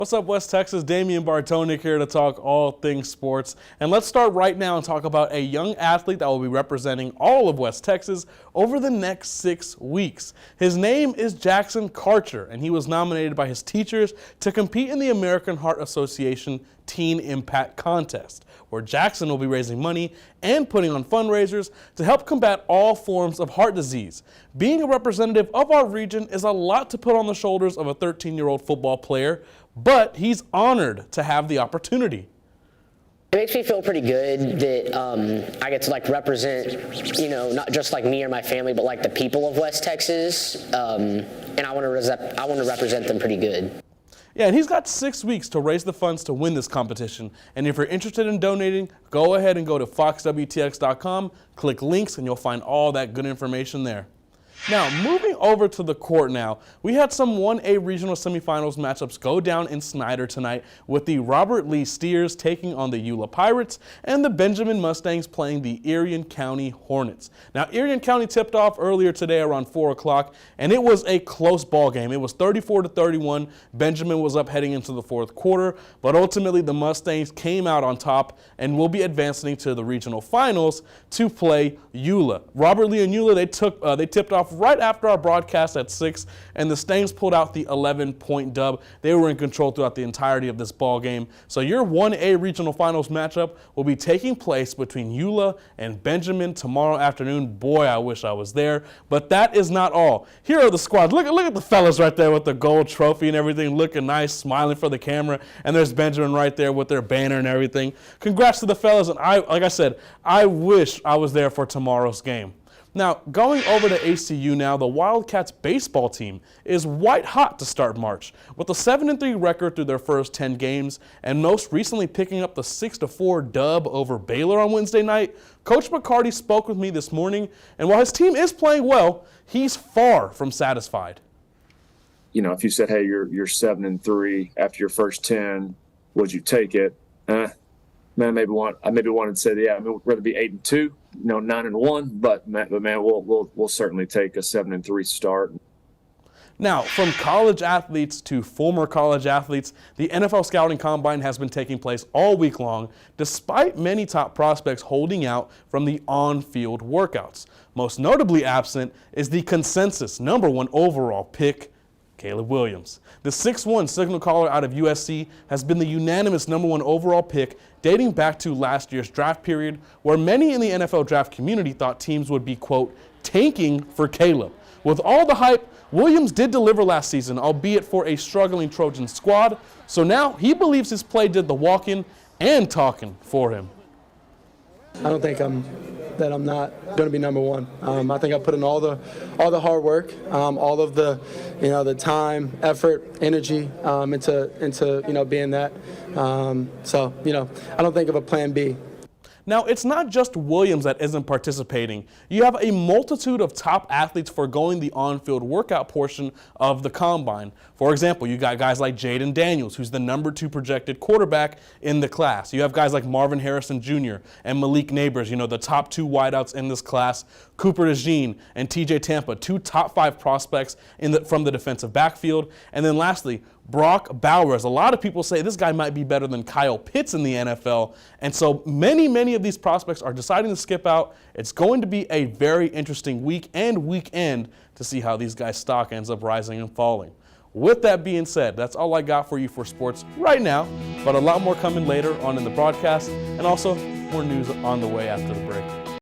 What's up, West Texas? Damian Bartonic here to talk all things sports. And let's start right now and talk about a young athlete that will be representing all of West Texas over the next 6 weeks. His name is Jackson Karcher, and he was nominated by his teachers to compete in the American Heart Association Teen Impact Contest, where Jackson will be raising money and putting on fundraisers to help combat all forms of heart disease. Being a representative of our region is a lot to put on the shoulders of a 13-year-old football player, but he's honored to have the opportunity. It makes me feel pretty good that I get to represent, not just me or my family, but the people of West Texas, and I want to represent them pretty good. Yeah, and he's got 6 weeks to raise the funds to win this competition. And if you're interested in donating, go ahead and go to foxwtx.com, click links, and you'll find all that good information there. Now, moving over to the court now, we had some 1A regional semifinals matchups go down in Snyder tonight, with the Robert Lee Steers taking on the Eula Pirates and the Benjamin Mustangs playing the Irion County Hornets. Now, Irion County tipped off earlier today around 4 o'clock, and it was a close ball game. It was 34-31. Benjamin was up heading into the fourth quarter, but ultimately the Mustangs came out on top and will be advancing to the regional finals to play Eula. Robert Lee and Eula, they tipped off right after our broadcast at 6, and the Stangs pulled out the 11-point dub. They were in control throughout the entirety of this ball game. So your 1A regional finals matchup will be taking place between Eula and Benjamin tomorrow afternoon. Boy, I wish I was there. But that is not all. Here are the squads. Look at the fellas right there with the gold trophy and everything, looking nice, smiling for the camera. And there's Benjamin right there with their banner and everything. Congrats to the fellas. And like I said, I wish I was there for tomorrow's game. Now, going over to ACU now, the Wildcats baseball team is white hot to start March, with a 7-3 record through their first 10 games, and most recently picking up the 6-4 dub over Baylor on Wednesday night. Coach McCarty spoke with me this morning, and while his team is playing well, he's far from satisfied. If you said, hey, you're 7-3 after your first 10, would you take it? Man, I maybe wanted to say, yeah, we'd rather be 8-2. 9-1, but man, we'll certainly take a 7-3 start. Now, from college athletes to former college athletes, the NFL Scouting Combine has been taking place all week long, despite many top prospects holding out from the on-field workouts. Most notably absent is the consensus #1 overall pick, Caleb Williams. The 6'1 signal caller out of USC has been the unanimous #1 overall pick dating back to last year's draft period, where many in the NFL draft community thought teams would be, quote, tanking for Caleb. With all the hype, Williams did deliver last season, albeit for a struggling Trojan squad, so now he believes his play did the walking and talking for him. I don't think I'm not going to be #1. I think I put in all the hard work, all of the time, effort, energy into being that. So I don't think of a plan B. Now, it's not just Williams that isn't participating. You have a multitude of top athletes foregoing the on-field workout portion of the combine. For example, you got guys like Jaden Daniels, who's the #2 projected quarterback in the class. You have guys like Marvin Harrison Jr. and Malik Neighbors, the top 2 wideouts in this class. Cooper DeJean and TJ Tampa, 2 top 5 prospects from the defensive backfield. And then lastly, Brock Bowers. A lot of people say this guy might be better than Kyle Pitts in the NFL. And so many of these prospects are deciding to skip out. It's going to be a very interesting week and weekend to see how these guys' stock ends up rising and falling. With that being said, that's all I got for you for sports right now, but a lot more coming later on in the broadcast, and also more news on the way after the break.